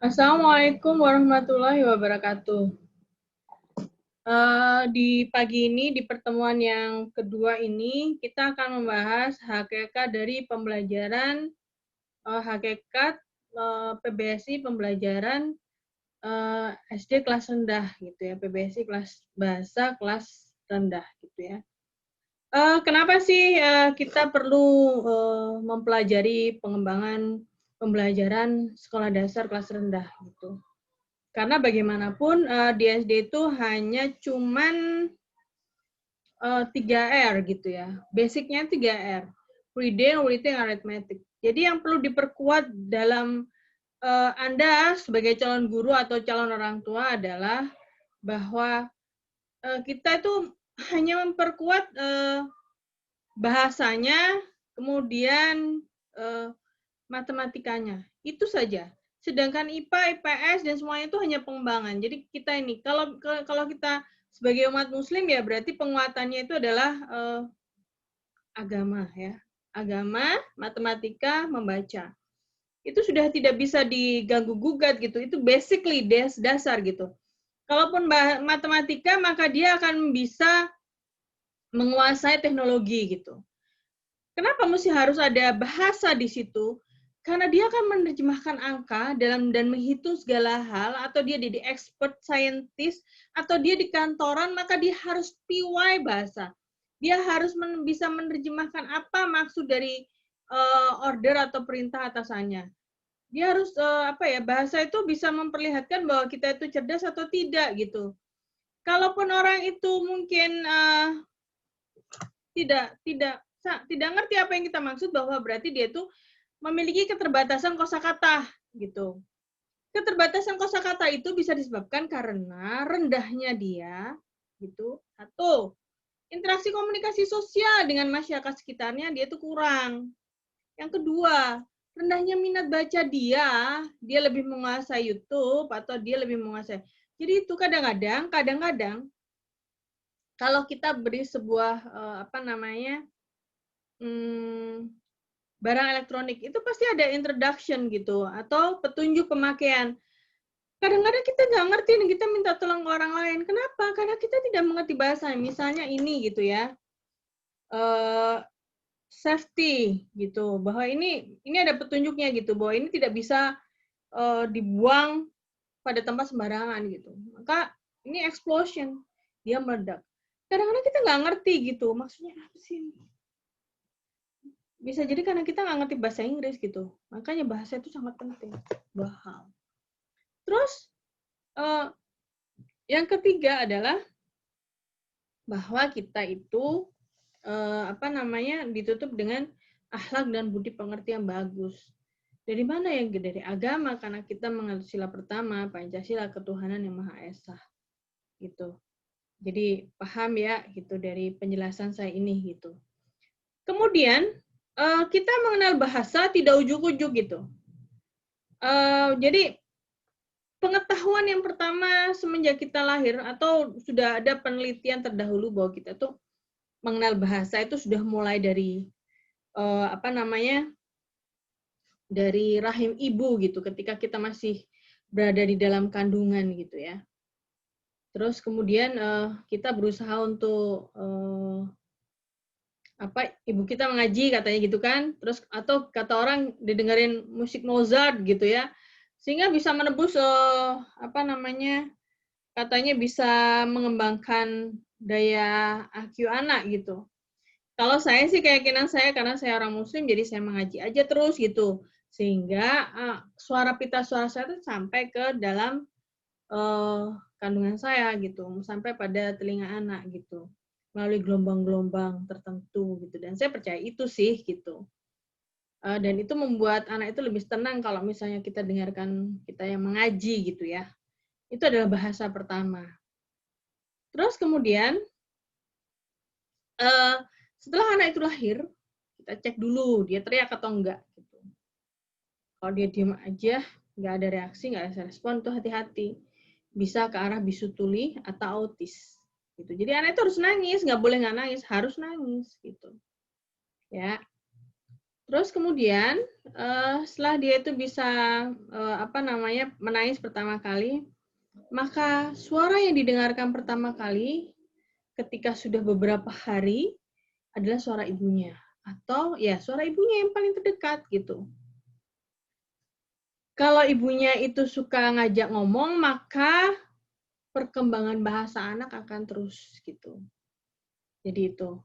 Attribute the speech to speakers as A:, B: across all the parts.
A: Assalamualaikum warahmatullahi wabarakatuh. Di pagi ini, di pertemuan yang kedua ini, kita akan membahas hakikat dari pembelajaran, hakikat PBSI pembelajaran SD kelas rendah, gitu ya, PBSI kelas bahasa kelas rendah, gitu ya. Kenapa sih kita perlu mempelajari pengembangan pembelajaran sekolah dasar kelas rendah, gitu? Karena bagaimanapun di SD itu hanya cuman 3R gitu ya. Basicnya 3R. Reading, writing, arithmetic. Jadi yang perlu diperkuat dalam Anda sebagai calon guru atau calon orang tua adalah bahwa kita itu hanya memperkuat bahasanya, kemudian matematikanya. Itu saja. Sedangkan IPA, IPS dan semuanya itu hanya pengembangan. Jadi kita ini kalau kita sebagai umat muslim ya berarti penguatannya itu adalah agama ya. Agama, matematika, membaca. Itu sudah tidak bisa diganggu gugat gitu. Itu basically dasar gitu. Kalaupun matematika maka dia akan bisa menguasai teknologi gitu. Kenapa mesti harus ada bahasa di situ? Karena dia akan menerjemahkan angka dan menghitung segala hal, atau dia jadi expert scientist, atau dia di kantoran, maka dia harus piwai bahasa. Dia harus bisa menerjemahkan apa maksud dari order atau perintah atasannya. Dia harus bahasa itu bisa memperlihatkan bahwa kita itu cerdas atau tidak gitu. Kalaupun orang itu mungkin tidak ngerti apa yang kita maksud, bahwa berarti dia itu memiliki keterbatasan kosakata gitu. Keterbatasan kosakata itu bisa disebabkan karena rendahnya dia gitu. Satu, interaksi komunikasi sosial dengan masyarakat sekitarnya dia itu kurang. Yang kedua, rendahnya minat baca dia lebih menguasai YouTube atau dia lebih menguasai. Jadi itu kadang-kadang kalau kita beri sebuah barang elektronik itu pasti ada introduction gitu atau petunjuk pemakaian. Kadang-kadang kita nggak ngerti dan kita minta tolong ke orang lain. Kenapa? Karena kita tidak mengerti bahasa. Misalnya ini gitu ya, safety gitu, bahwa ini ada petunjuknya gitu, bahwa ini tidak bisa dibuang pada tempat sembarangan gitu. Maka ini explosion, dia meledak. Kadang-kadang kita nggak ngerti gitu, maksudnya apa sih? Bisa jadi karena kita nggak ngerti bahasa Inggris gitu. Makanya bahasa itu sangat penting. Bahal. Terus yang ketiga adalah bahwa kita itu ditutup dengan akhlak dan budi pekerti yang bagus. Dari mana ya? Dari agama, karena kita mengerti sila pertama, Pancasila, ketuhanan yang Maha Esa. Gitu. Jadi paham ya gitu dari penjelasan saya ini gitu. Kemudian kita mengenal bahasa tidak ujuk-ujuk gitu. Jadi pengetahuan yang pertama semenjak kita lahir atau sudah ada penelitian terdahulu bahwa kita tuh mengenal bahasa itu sudah mulai dari dari rahim ibu gitu, ketika kita masih berada di dalam kandungan gitu ya. Terus kemudian kita berusaha untuk ibu kita mengaji katanya gitu kan, terus atau kata orang didengerin musik Mozart gitu ya, sehingga bisa menebus katanya bisa mengembangkan daya IQ anak gitu. Kalau saya sih keyakinan saya, karena saya orang muslim jadi saya mengaji aja terus gitu, sehingga suara pita suara saya itu sampai ke dalam kandungan saya gitu, sampai pada telinga anak gitu, melalui gelombang-gelombang tertentu gitu, dan saya percaya itu sih gitu. Dan itu membuat anak itu lebih tenang kalau misalnya kita dengarkan kita yang mengaji gitu ya. Itu adalah bahasa pertama. Terus kemudian setelah anak itu lahir, kita cek dulu dia teriak atau enggak. Gitu. Kalau dia diam aja, nggak ada reaksi, nggak ada respon, itu hati-hati. Bisa ke arah bisu tuli atau autis. Gitu. Jadi anak itu harus nangis, nggak boleh nggak nangis, harus nangis gitu. Ya. Terus kemudian setelah dia itu bisa menangis pertama kali, maka suara yang didengarkan pertama kali ketika sudah beberapa hari adalah suara ibunya, atau ya suara ibunya yang paling terdekat gitu. Kalau ibunya itu suka ngajak ngomong, maka perkembangan bahasa anak akan terus gitu. Jadi itu.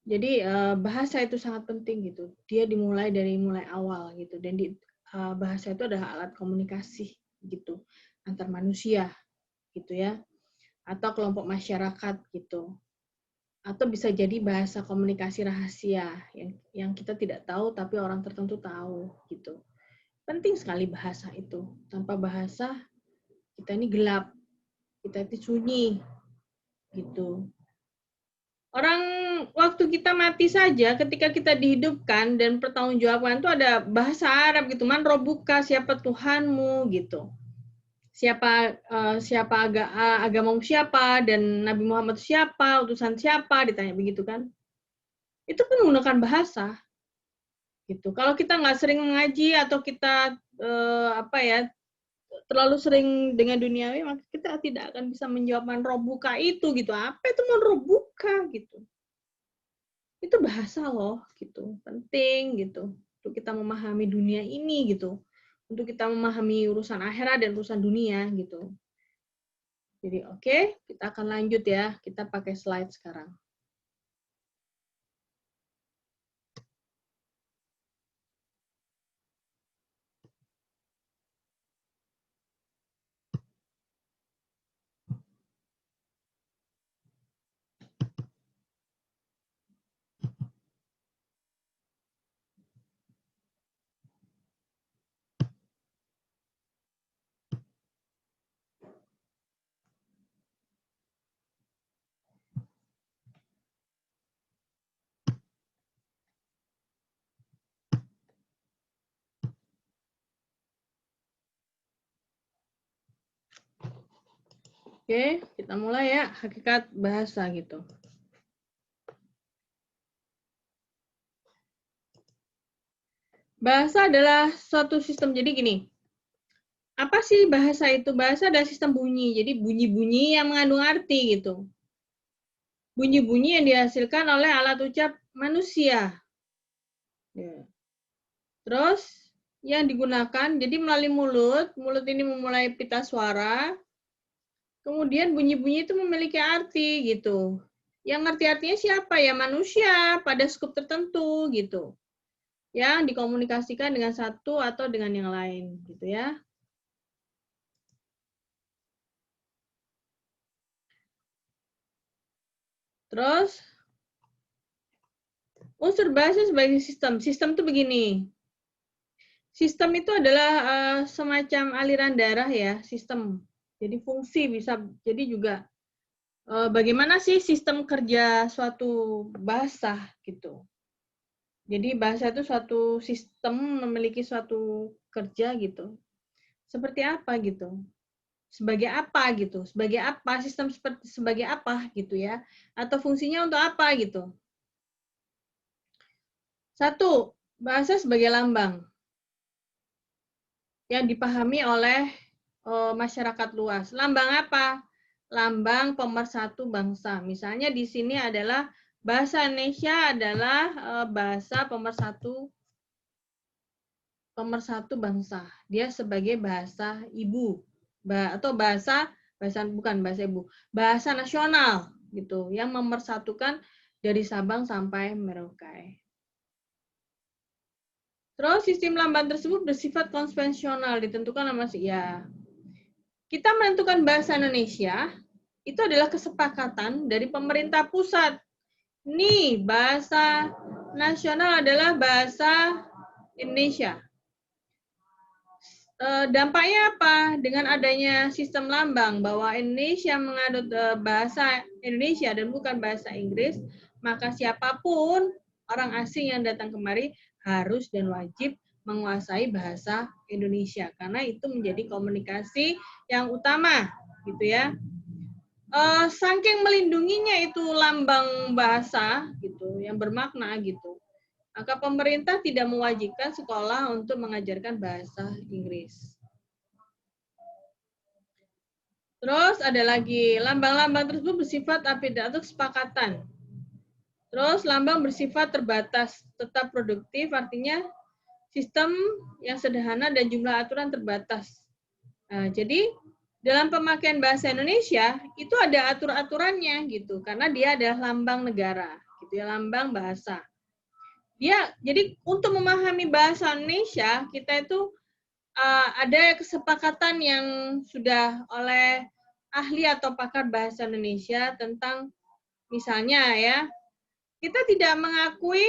A: Jadi bahasa itu sangat penting gitu. Dia dimulai dari mulai awal gitu. Dan bahasa itu adalah alat komunikasi gitu antar manusia gitu ya, atau kelompok masyarakat gitu. Atau bisa jadi bahasa komunikasi rahasia yang kita tidak tahu tapi orang tertentu tahu gitu. Penting sekali bahasa itu. Tanpa bahasa kita ini gelap, kita itu sunyi gitu. Orang waktu kita mati saja, ketika kita dihidupkan dan pertanggungjawaban itu ada bahasa Arab gitu, man robuka, siapa Tuhanmu gitu, siapa agamamu siapa, dan Nabi Muhammad siapa, utusan siapa, ditanya begitu kan? Itu pun menggunakan bahasa gitu. Kalau kita nggak sering mengaji atau kita terlalu sering dengan duniawi, maka kita tidak akan bisa menjawab man robuka itu gitu. Apa itu man robuka gitu? Itu bahasa loh gitu, penting gitu untuk kita memahami dunia ini gitu, untuk kita memahami urusan akhirat dan urusan dunia gitu. Jadi oke, kita akan lanjut ya, kita pakai slide sekarang. Oke, kita mulai ya, hakikat bahasa gitu. Bahasa adalah suatu sistem, jadi gini, apa sih bahasa itu? Bahasa adalah sistem bunyi, jadi bunyi-bunyi yang mengandung arti gitu. Bunyi-bunyi yang dihasilkan oleh alat ucap manusia. Ya. Terus yang digunakan, jadi melalui mulut ini memulai pita suara, kemudian bunyi-bunyi itu memiliki arti gitu. Yang ngerti artinya siapa? Ya manusia pada skup tertentu gitu. Yang dikomunikasikan dengan satu atau dengan yang lain gitu ya. Terus unsur bahasa sebagai sistem. Sistem itu begini. Sistem itu adalah semacam aliran darah ya, sistem. Jadi fungsi bisa jadi juga bagaimana sih sistem kerja suatu bahasa gitu. Jadi bahasa itu suatu sistem memiliki suatu kerja gitu. Seperti apa gitu? Sebagai apa gitu? Sebagai apa? Sistem sebagai apa gitu ya? Atau fungsinya untuk apa gitu? Satu, bahasa sebagai lambang yang dipahami oleh masyarakat luas. Lambang apa? Lambang pemersatu bangsa. Misalnya di sini adalah bahasa Indonesia adalah bahasa pemersatu bangsa. Dia sebagai bahasa ibu atau bahasa bukan bahasa ibu, bahasa nasional gitu yang memersatukan dari Sabang sampai Merauke. Terus sistem lambang tersebut bersifat konvensional, ditentukan sama ya. Kita menentukan bahasa Indonesia itu adalah kesepakatan dari pemerintah pusat. Nih, bahasa nasional adalah bahasa Indonesia. Dampaknya apa? Dengan adanya sistem lambang bahwa Indonesia mengadut bahasa Indonesia dan bukan bahasa Inggris, maka siapapun orang asing yang datang kemari harus dan wajib menguasai bahasa Indonesia karena itu menjadi komunikasi yang utama, gitu ya. Saking melindunginya itu lambang bahasa gitu, yang bermakna gitu. maka pemerintah tidak mewajibkan sekolah untuk mengajarkan bahasa Inggris. Terus ada lagi, lambang-lambang tersebut bersifat apidato kesepakatan. Terus lambang bersifat terbatas, tetap produktif, artinya sistem yang sederhana dan jumlah aturan terbatas. Nah, jadi dalam pemakaian bahasa Indonesia itu ada aturan-aturannya gitu, karena dia adalah lambang negara, gitu ya, lambang bahasa. Jadi untuk memahami bahasa Indonesia kita itu ada kesepakatan yang sudah oleh ahli atau pakar bahasa Indonesia tentang misalnya ya, kita tidak mengakui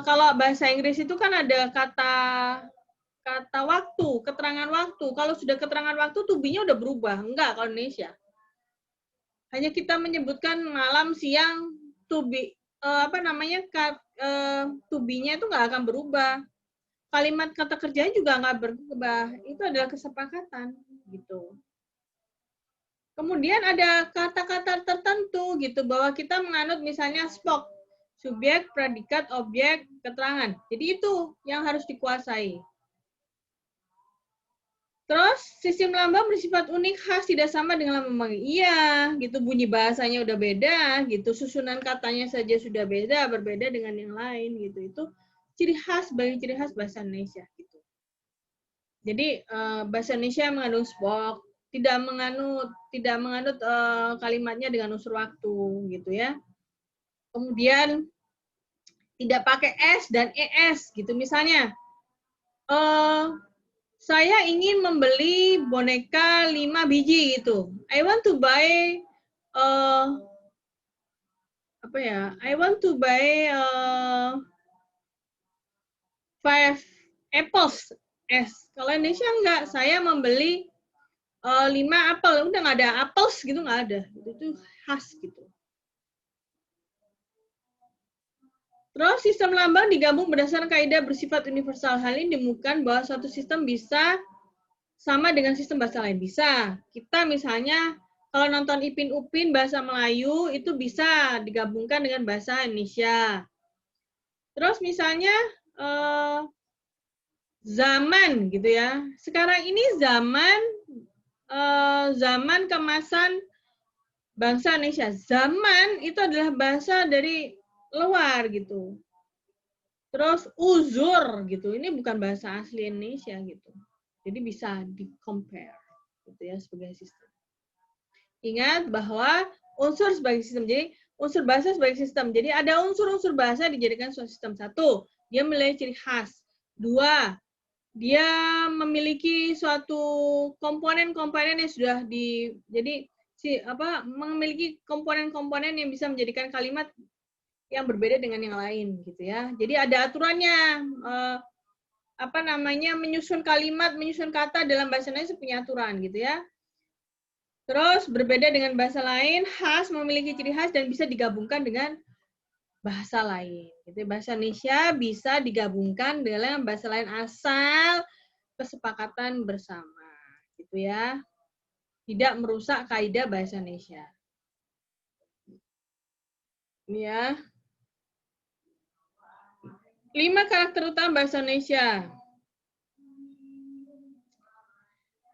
A: kalau bahasa Inggris itu kan ada kata waktu, keterangan waktu. Kalau sudah keterangan waktu, to-be-nya udah berubah. Enggak kalau Indonesia. Hanya kita menyebutkan malam, siang, to-be, to-be-nya itu nggak akan berubah. Kalimat kata kerjanya juga nggak berubah. Itu adalah kesepakatan, gitu. Kemudian ada kata-kata tertentu gitu bahwa kita menganut misalnya SPOK, subjek, predikat, objek, keterangan. Jadi itu yang harus dikuasai. Terus sistem lambang bersifat unik, khas, tidak sama dengan lambang. Iya, gitu, bunyi bahasanya udah beda, gitu, susunan katanya saja sudah beda, berbeda dengan yang lain, gitu. Itu ciri khas bagi ciri khas bahasa Indonesia, gitu. Jadi bahasa Indonesia mengandung SPOK, tidak menganut kalimatnya dengan unsur waktu, gitu ya. Kemudian tidak pakai S dan ES, gitu. Misalnya, saya ingin membeli boneka 5 biji gitu. I want to buy I want to buy 5 apples. Kalau Indonesia enggak, saya membeli 5 apel. Udah nggak ada apples gitu, nggak ada. Itu khas gitu. Terus sistem lambang digabung berdasarkan kaidah bersifat universal. Hal ini ditemukan bahwa suatu sistem bisa sama dengan sistem bahasa lain. Bisa. Kita misalnya kalau nonton Ipin Upin bahasa Melayu itu bisa digabungkan dengan bahasa Indonesia. Terus misalnya zaman gitu ya. Sekarang ini zaman kemasan bangsa Indonesia. Zaman itu adalah bahasa dari luar gitu. Terus uzur gitu. Ini bukan bahasa asli Indonesia gitu. Jadi bisa di-compare gitu ya sebagai sistem. Ingat bahwa unsur sebagai sistem. Jadi unsur bahasa sebagai sistem. Jadi ada unsur-unsur bahasa dijadikan suatu sistem. 1, dia memiliki ciri khas. 2, dia memiliki suatu komponen-komponen yang sudah memiliki komponen-komponen yang bisa menjadikan kalimat yang berbeda dengan yang lain gitu ya. Jadi ada aturannya. Menyusun kalimat, menyusun kata dalam bahasa Indonesia punya aturan gitu ya. Terus berbeda dengan bahasa lain, khas, memiliki ciri khas dan bisa digabungkan dengan bahasa lain. Gitu. Bahasa Indonesia bisa digabungkan dengan bahasa lain asal kesepakatan bersama, gitu ya. Tidak merusak kaidah bahasa Indonesia. Ini ya. 5 karakter utama bahasa Indonesia.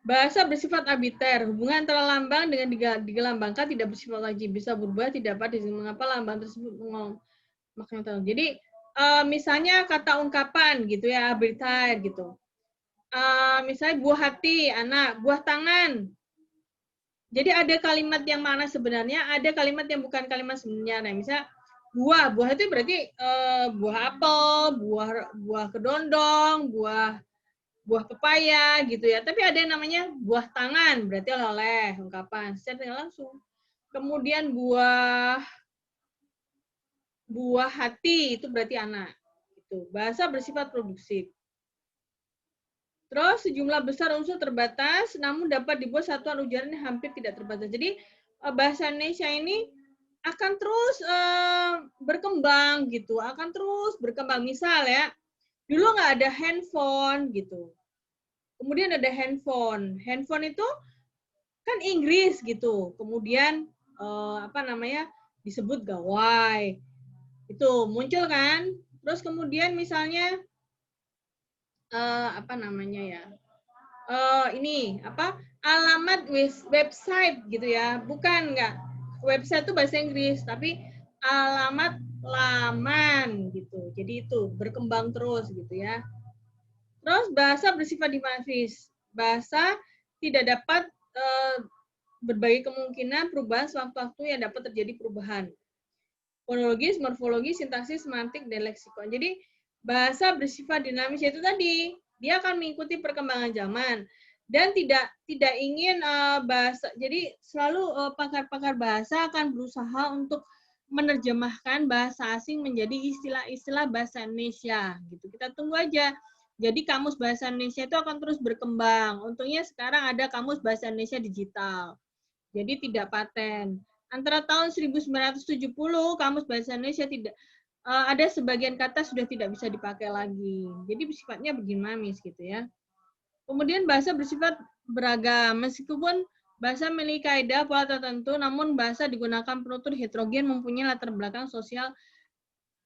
A: Bahasa bersifat arbiter. Hubungan antara lambang dengan digelambangkan tidak bersifat wajib, bisa berubah, tidak pada mengapa lambang tersebut makna tertentu. Jadi misalnya kata ungkapan gitu ya, arbiter gitu. Misalnya buah hati, anak, buah tangan. Jadi ada kalimat yang mana sebenarnya, ada kalimat yang bukan kalimat sebenarnya. Nah, misalnya buah itu berarti buah apel, buah kedondong, buah pepaya gitu ya. Tapi ada yang namanya buah tangan, berarti oleh-oleh, ungkapan secara tidak langsung. Kemudian buah hati itu berarti anak. Gitu. Bahasa bersifat produksif. Terus sejumlah besar unsur terbatas, namun dapat dibuat satuan ujaran yang hampir tidak terbatas. Jadi bahasa Indonesia ini akan terus berkembang gitu, akan terus berkembang. Misal ya, dulu nggak ada handphone gitu. Kemudian ada handphone. Handphone itu kan Inggris gitu. Kemudian disebut gawai. Itu muncul kan? Terus kemudian misalnya apa namanya ya? Ini apa? Alamat website gitu ya. Bukan enggak. Website itu bahasa Inggris, tapi alamat laman gitu. Jadi itu berkembang terus gitu ya. Terus bahasa bersifat dinamis. Bahasa tidak dapat berbagai kemungkinan perubahan sewaktu-waktu yang dapat terjadi perubahan. Fonologis, morfologi, sintaksis, semantik, dan leksikon. Jadi bahasa bersifat dinamis itu tadi dia akan mengikuti perkembangan zaman dan tidak ingin bahasa. Jadi selalu pakar-pakar bahasa akan berusaha untuk menerjemahkan bahasa asing menjadi istilah-istilah bahasa Indonesia gitu. Kita tunggu aja. Jadi kamus bahasa Indonesia itu akan terus berkembang. Untungnya sekarang ada kamus bahasa Indonesia digital. Jadi tidak paten. Antara tahun 1970 kamus bahasa Indonesia tidak ada sebagian kata sudah tidak bisa dipakai lagi. Jadi sifatnya dinamis gitu ya. Kemudian bahasa bersifat beragam. Meskipun bahasa memiliki kaidah pola tertentu, namun bahasa digunakan penutur heterogen mempunyai latar belakang sosial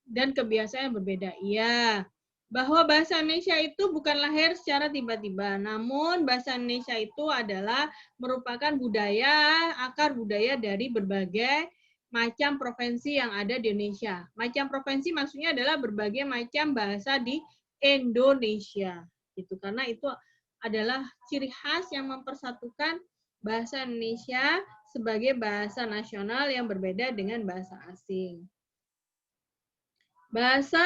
A: dan kebiasaan yang berbeda. Iya, bahwa bahasa Indonesia itu bukan lahir secara tiba-tiba, namun bahasa Indonesia itu adalah merupakan budaya, akar budaya dari berbagai macam provinsi yang ada di Indonesia. Macam provinsi maksudnya adalah berbagai macam bahasa di Indonesia. Gitu. Karena itu adalah ciri khas yang mempersatukan bahasa Indonesia sebagai bahasa nasional yang berbeda dengan bahasa asing. Bahasa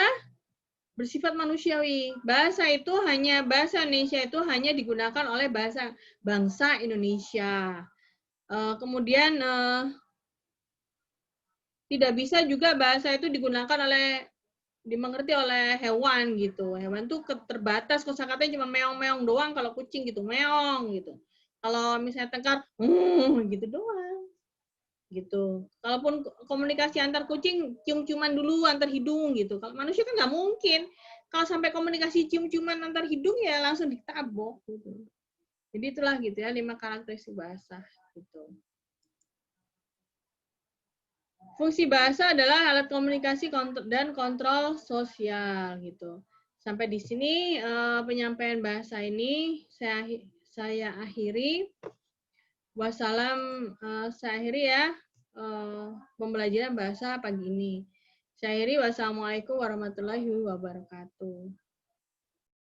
A: bersifat manusiawi. Bahasa Indonesia itu hanya digunakan oleh bangsa Indonesia. Kemudian tidak bisa juga bahasa itu dimengerti oleh hewan gitu. Hewan tuh terbatas, kosakatanya cuma meong-meong doang kalau kucing gitu, meong gitu. Kalau misalnya tengkar, gitu doang. Gitu. Kalaupun komunikasi antar kucing, cium-ciuman dulu antar hidung gitu. Kalau manusia kan nggak mungkin. Kalau sampai komunikasi cium-ciuman antar hidung ya langsung ditabok gitu. Jadi itulah gitu ya 5 karakteristik bahasa gitu. Fungsi bahasa adalah alat komunikasi dan kontrol sosial gitu. Sampai di sini penyampaian bahasa ini saya akhiri. Wassalam, saya akhiri ya pembelajaran bahasa pagi ini. Saya akhiri, wassalamualaikum warahmatullahi wabarakatuh.